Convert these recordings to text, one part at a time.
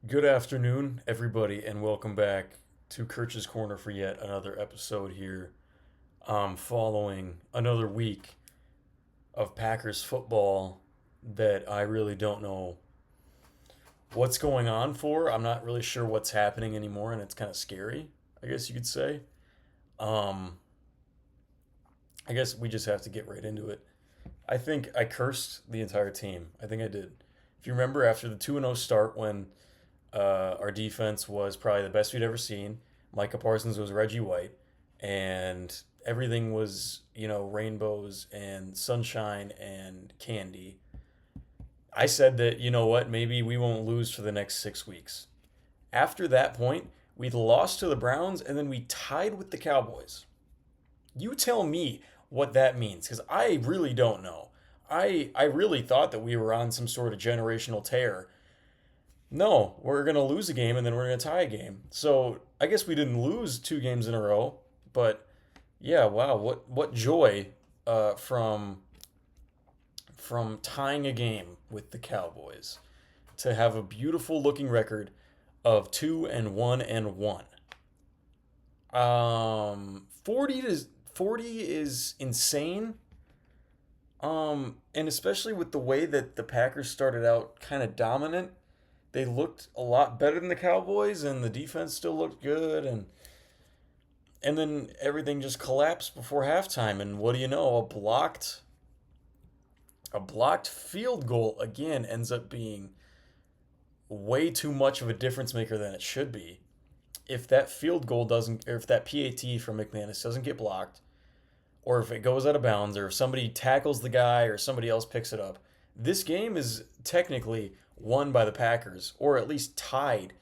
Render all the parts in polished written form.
Good afternoon, everybody, and welcome back to Kirch's Corner for yet another episode here. Following another week of Packers football that I really don't know what's going on for. I'm not really sure what's happening anymore, and it's kind of scary, I guess you could say. Um, I guess we just have to get right into it. I think I cursed the entire team. I think I did. If you remember, after the 2-0 start, when our defense was probably the best we'd ever seen. Micah Parsons was Reggie White, and everything was, rainbows and sunshine and candy. I said that, you know what, maybe we won't lose for the next 6 weeks. After that point, we lost to the Browns and then we tied with the Cowboys. You tell me what that means, because I really don't know. I really thought that we were on some sort of generational tear. No, we're going to lose a game and then we're going to tie a game. So I guess we didn't lose 2 games in a row, but yeah, wow, what joy from tying a game with the Cowboys to have a beautiful looking record of 2-1-1. 40 is insane. And especially with the way that the Packers started out kind of dominant, they looked a lot better than the Cowboys, and the defense still looked good, and then everything just collapsed before halftime. And what do you know? A blocked field goal again ends up being way too much of a difference maker than it should be. If that field goal doesn't, or if that PAT from McManus doesn't get blocked, or if it goes out of bounds, or if somebody tackles the guy, or somebody else picks it up, this game is technically won by the Packers, or at least tied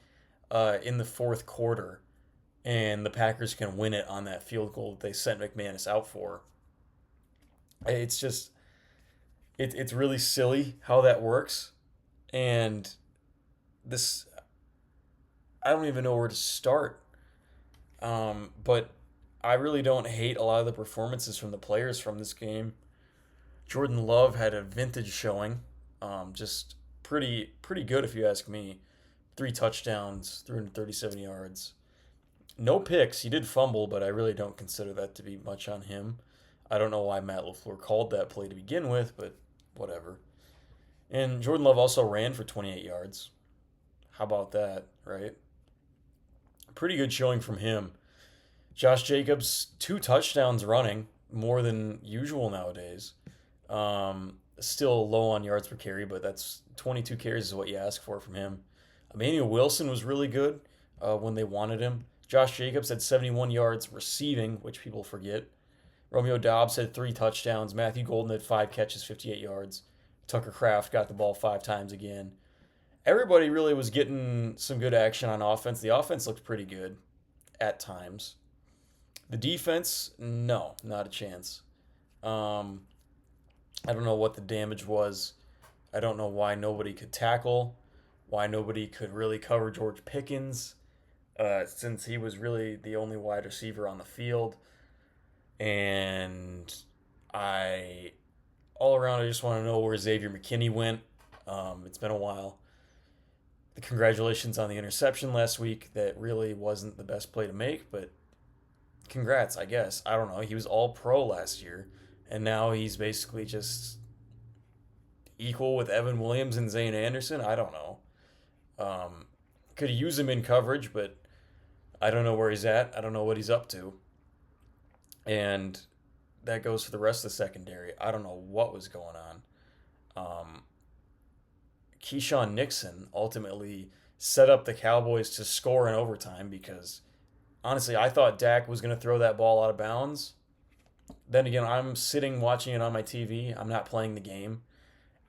in the fourth quarter, and the Packers can win it on that field goal that they sent McManus out for. It's just, it's really silly how that works, and this, I don't even know where to start. But I really don't hate a lot of the performances from the players from this game. Jordan Love had a vintage showing, just pretty good if you ask me. 3 touchdowns, 337 yards. No picks. He did fumble, but I really don't consider that to be much on him. I don't know why Matt LaFleur called that play to begin with, but whatever. And Jordan Love also ran for 28 yards. How about that, right? Pretty good showing from him. Josh Jacobs, 2 touchdowns running, more than usual nowadays. Still low on yards per carry, but that's 22 carries is what you ask for from him. Emmanuel Wilson was really good when they wanted him. Josh Jacobs had 71 yards receiving, which people forget. Romeo Doubs had 3 touchdowns. Matthew Golden had 5 catches, 58 yards. Tucker Kraft got the ball 5 times again. Everybody really was getting some good action on offense. The offense looked pretty good at times. The defense, no, not a chance. Um, I don't know what the damage was. I don't know why nobody could tackle, why nobody could really cover George Pickens, since he was really the only wide receiver on the field. And I, all around, I just want to know where Xavier McKinney went. It's been a while. The congratulations on the interception last week. That really wasn't the best play to make, but congrats, I guess. I don't know. He was all pro last year, and now he's basically just equal with Evan Williams and Zane Anderson. I don't know. Um, could use him in coverage, but I don't know where he's at. I don't know what he's up to. And that goes for the rest of the secondary. I don't know what was going on. Um, Keyshawn Nixon ultimately set up the Cowboys to score in overtime because honestly, I thought Dak was going to throw that ball out of bounds. Then again, I'm sitting watching it on my TV. I'm not playing the game.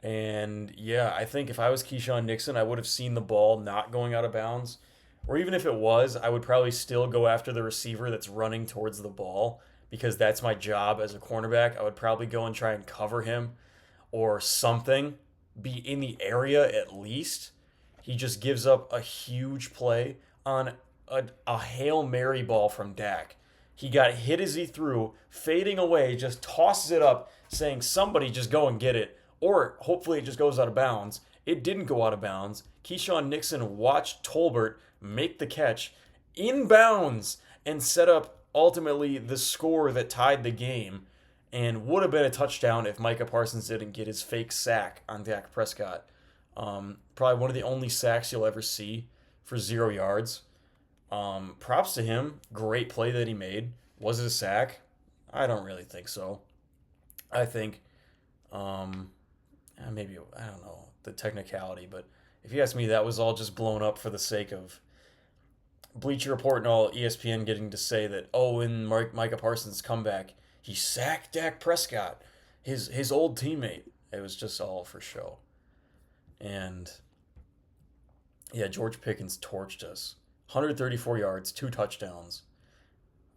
And yeah, I think if I was Keyshawn Nixon, I would have seen the ball not going out of bounds. Or even if it was, I would probably still go after the receiver that's running towards the ball because that's my job as a cornerback. I would probably go and try and cover him or something, be in the area at least. He just gives up a huge play on a Hail Mary ball from Dak. He got hit as he threw, fading away, just tosses it up, saying, somebody just go and get it. Or hopefully it just goes out of bounds. It didn't go out of bounds. Keyshawn Nixon watched Tolbert make the catch in bounds and set up ultimately the score that tied the game and would have been a touchdown if Micah Parsons didn't get his fake sack on Dak Prescott. Probably one of the only sacks you'll ever see for 0 yards. Props to him. Great play that he made. Was it a sack? I don't really think so. I think maybe, I don't know, the technicality, but if you ask me, that was all just blown up for the sake of Bleacher Report and all ESPN getting to say that, oh, in Micah Parsons' comeback, he sacked Dak Prescott, his old teammate. It was just all for show. And yeah, George Pickens torched us. 134 yards, 2 touchdowns,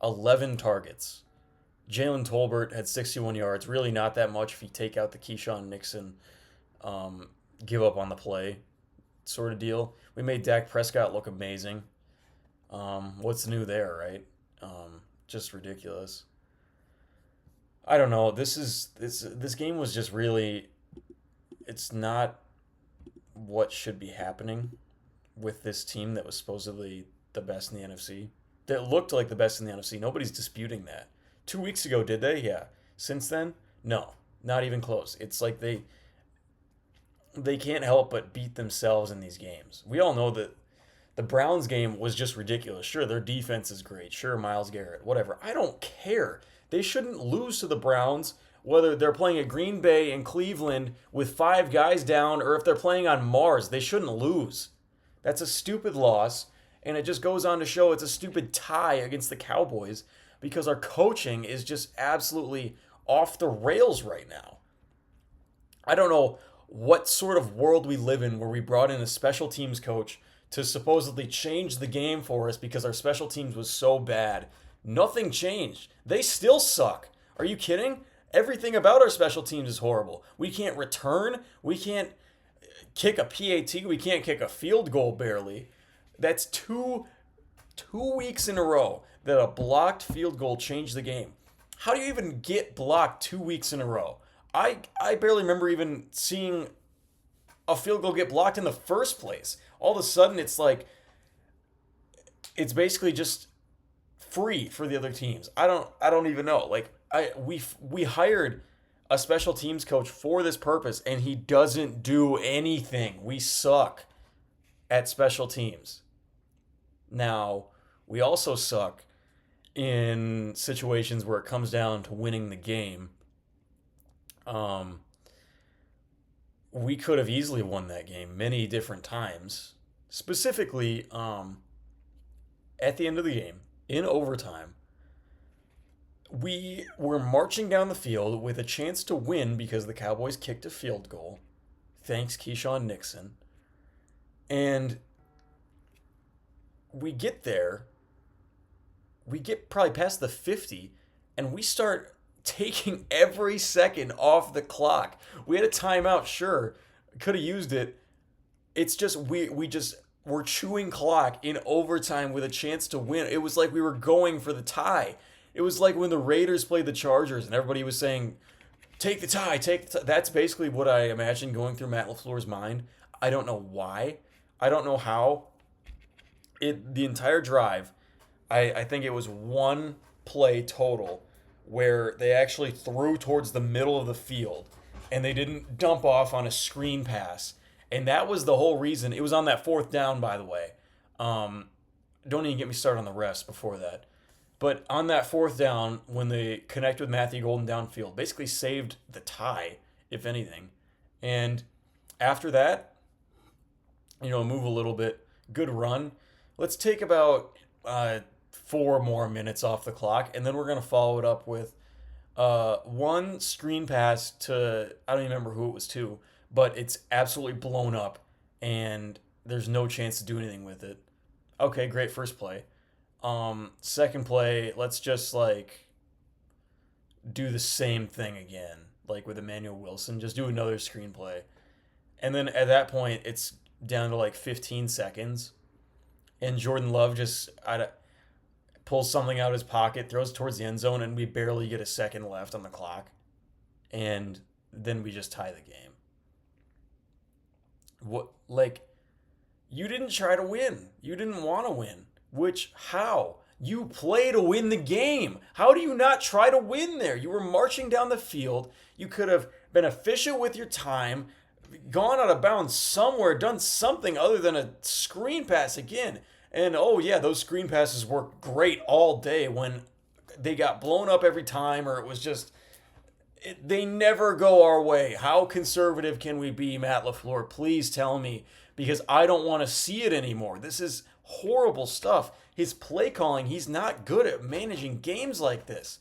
11 targets. Jalen Tolbert had 61 yards. Really not that much if you take out the Keyshawn Nixon give up on the play sort of deal. We made Dak Prescott look amazing. What's new there, right? Just ridiculous. I don't know. This game was just really, it's not what should be happening with this team that was supposedly the best in the NFC. That looked like the best in the NFC. Nobody's disputing that. 2 weeks ago, did they? Yeah. Since then, no, not even close. It's like they can't help but beat themselves in these games. We all know that the Browns game was just ridiculous. Sure, their defense is great. Sure, Myles Garrett, whatever. I don't care. They shouldn't lose to the Browns, whether they're playing at Green Bay and Cleveland with 5 guys down or if they're playing on Mars. They shouldn't lose. That's a stupid loss, and it just goes on to show it's a stupid tie against the Cowboys because our coaching is just absolutely off the rails right now. I don't know what sort of world we live in where we brought in a special teams coach to supposedly change the game for us because our special teams was so bad. Nothing changed. They still suck. Are you kidding? Everything about our special teams is horrible. We can't return. We can't kick a PAT. We can't kick a field goal barely. That's two weeks in a row that a blocked field goal changed the game. How do you even get blocked 2 weeks in a row? I barely remember even seeing a field goal get blocked in the first place. All of a sudden, it's like, it's basically just free for the other teams. I don't even know. Like, we hired a special teams coach for this purpose, and he doesn't do anything. We suck at special teams. Now, we also suck in situations where it comes down to winning the game. We could have easily won that game many different times. Specifically, at the end of the game, in overtime, we were marching down the field with a chance to win because the Cowboys kicked a field goal. Thanks, Keyshawn Nixon. And we get there. We get probably past the 50, and we start taking every second off the clock. We had a timeout, sure. Could have used it. It's just we're chewing clock in overtime with a chance to win. It was like we were going for the tie. It was like when the Raiders played the Chargers and everybody was saying, take the tie, take the tie. That's basically what I imagine going through Matt LaFleur's mind. I don't know why. I don't know how. The entire drive, I think it was one play total where they actually threw towards the middle of the field and they didn't dump off on a screen pass. And that was the whole reason. It was on that 4th down, by the way. Don't even get me started on the refs before that. But on that 4th down, when they connect with Matthew Golden downfield, basically saved the tie, if anything. And after that, move a little bit. Good run. Let's take about 4 more minutes off the clock, and then we're going to follow it up with one screen pass to, I don't even remember who it was to, but it's absolutely blown up, and there's no chance to do anything with it. Okay, great first play. Second play, let's just, do the same thing again, with Emmanuel Wilson. Just do another screenplay. And then at that point, it's down to, 15 seconds, and Jordan Love just pulls something out of his pocket, throws it towards the end zone, and we barely get a second left on the clock. And then we just tie the game. What, like, you didn't try to win. You didn't want to win. Which, how? You play to win the game. How do you not try to win there? You were marching down the field. You could have been efficient with your time, gone out of bounds somewhere, done something other than a screen pass again. And oh, yeah, those screen passes worked great all day when they got blown up every time, or it was just they never go our way. How conservative can we be, Matt LaFleur? Please tell me, because I don't want to see it anymore. This is horrible stuff. His play calling, he's not good at managing games like this.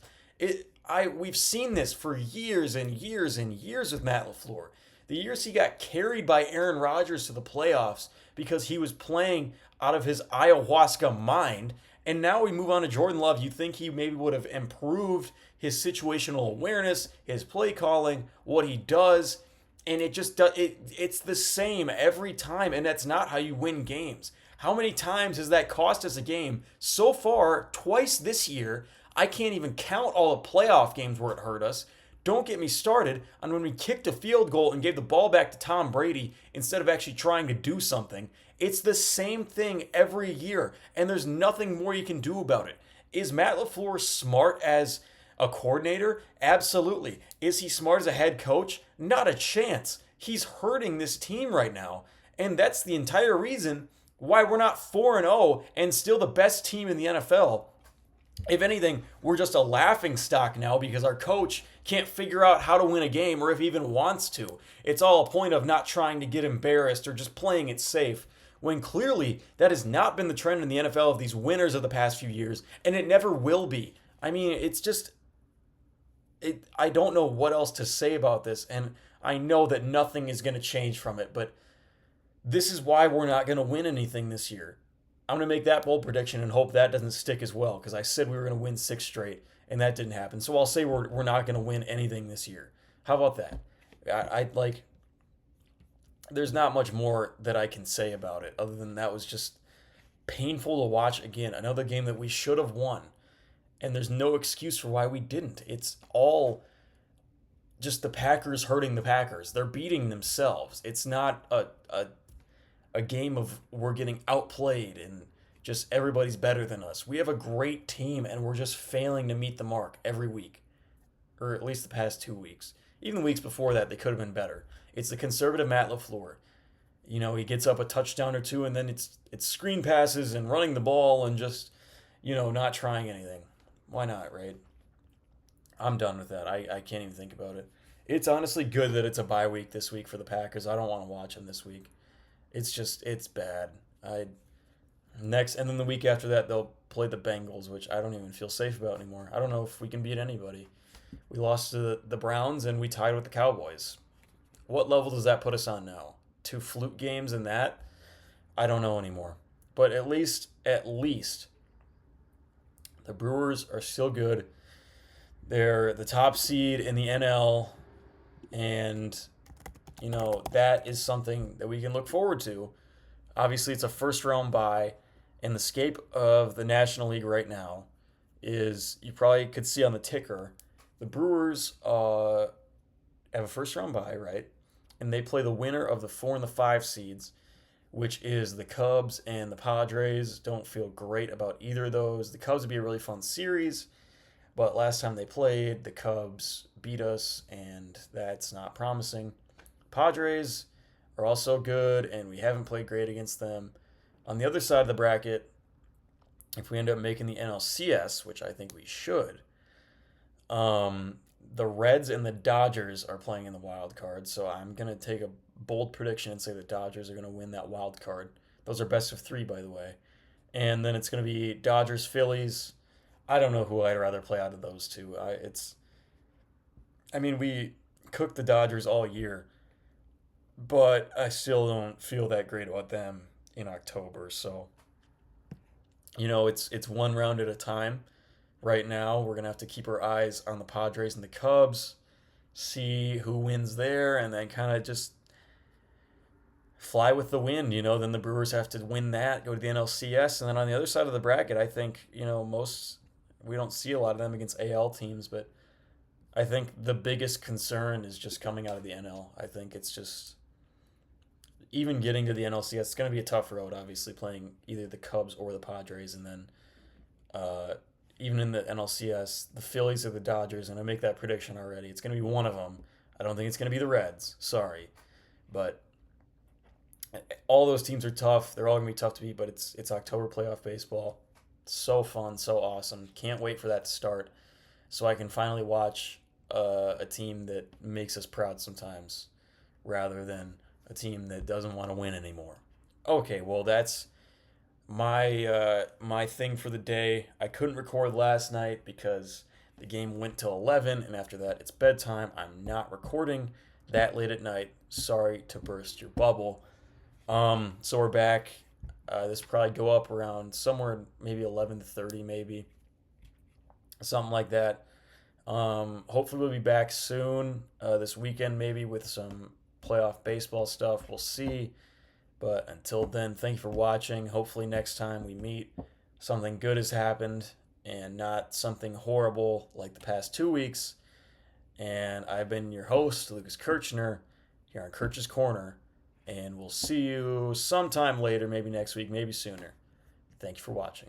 We've seen this for years and years and years with Matt LaFleur. The years he got carried by Aaron Rodgers to the playoffs because he was playing out of his ayahuasca mind. And now we move on to Jordan Love. You think he maybe would have improved his situational awareness, his play calling, what he does, and it just does. It's the same every time, and that's not how you win games. How many times has that cost us a game? So far, twice this year. I can't even count all the playoff games where it hurt us. Don't get me started on when we kicked a field goal and gave the ball back to Tom Brady instead of actually trying to do something. It's the same thing every year, and there's nothing more you can do about it. Is Matt LaFleur smart as a coordinator? Absolutely. Is he smart as a head coach? Not a chance. He's hurting this team right now, and that's the entire reason why we're not 4-0 and still the best team in the NFL. If anything, we're just a laughing stock now because our coach can't figure out how to win a game or if he even wants to. It's all a point of not trying to get embarrassed or just playing it safe, when clearly that has not been the trend in the NFL of these winners of the past few years, and it never will be. I mean, it's just, I don't know what else to say about this, and I know that nothing is going to change from it, but this is why we're not going to win anything this year. I'm going to make that bold prediction and hope that doesn't stick as well, because I said we were going to win 6 straight, and that didn't happen. So I'll say we're not going to win anything this year. How about that? I like, there's not much more that I can say about it other than that was just painful to watch again. Another game that we should have won, and there's no excuse for why we didn't. It's all just the Packers hurting the Packers. They're beating themselves. It's not a game of we're getting outplayed and just everybody's better than us. We have a great team, and we're just failing to meet the mark every week, or at least the past 2 weeks. Even the weeks before that, they could have been better. It's the conservative Matt LaFleur. You know, he gets up a touchdown or two, and then it's screen passes and running the ball and just, not trying anything. Why not, right? I'm done with that. I can't even think about it. It's honestly good that it's a bye week this week for the Packers. I don't want to watch them this week. It's bad. And then the week after that, they'll play the Bengals, which I don't even feel safe about anymore. I don't know if we can beat anybody. We lost to the Browns, and we tied with the Cowboys. What level does that put us on now? 2 fluke games and that? I don't know anymore. But at least, the Brewers are still good. They're the top seed in the NL, and that is something that we can look forward to. Obviously, it's a first-round bye, and the scape of the National League right now is, you probably could see on the ticker, the Brewers have a first-round bye, right? And they play the winner of the 4 and the 5 seeds, which is the Cubs and the Padres. Don't feel great about either of those. The Cubs would be a really fun series, but last time they played, the Cubs beat us, and that's not promising. Padres are also good, and we haven't played great against them. On the other side of the bracket, if we end up making the NLCS, which I think we should, the Reds and the Dodgers are playing in the wild card, so I'm going to take a bold prediction and say the Dodgers are going to win that wild card. Those are best of 3, by the way. And then it's going to be Dodgers, Phillies. I don't know who I'd rather play out of those two. We cooked the Dodgers all year, but I still don't feel that great about them in October. So, it's one round at a time. Right now, we're going to have to keep our eyes on the Padres and the Cubs, see who wins there, and then kind of just fly with the wind. Then the Brewers have to win that, go to the NLCS, and then on the other side of the bracket, I think, we don't see a lot of them against AL teams, but I think the biggest concern is just coming out of the NL. I think it's just, even getting to the NLCS, it's going to be a tough road, obviously, playing either the Cubs or the Padres. And then uh, even in the NLCS, the Phillies or the Dodgers, and I make that prediction already. It's going to be one of them. I don't think it's going to be the Reds. Sorry. But all those teams are tough. They're all going to be tough to beat, but it's October playoff baseball. So fun, so awesome. Can't wait for that to start so I can finally watch a team that makes us proud sometimes rather than a team that doesn't want to win anymore. Okay, well, that's my thing for the day. I couldn't record last night because the game went till 11, and after that, it's bedtime. I'm not recording that late at night. Sorry to burst your bubble. So we're back. This will probably go up around somewhere maybe 11:30, maybe something like that. Hopefully we'll be back soon. This weekend maybe with some playoff baseball stuff. We'll see. But until then, thank you for watching. Hopefully next time we meet, something good has happened and not something horrible like the past 2 weeks. And I've been your host, Lucas Kirchner, here on Kirch's Corner. And we'll see you sometime later, maybe next week, maybe sooner. Thank you for watching.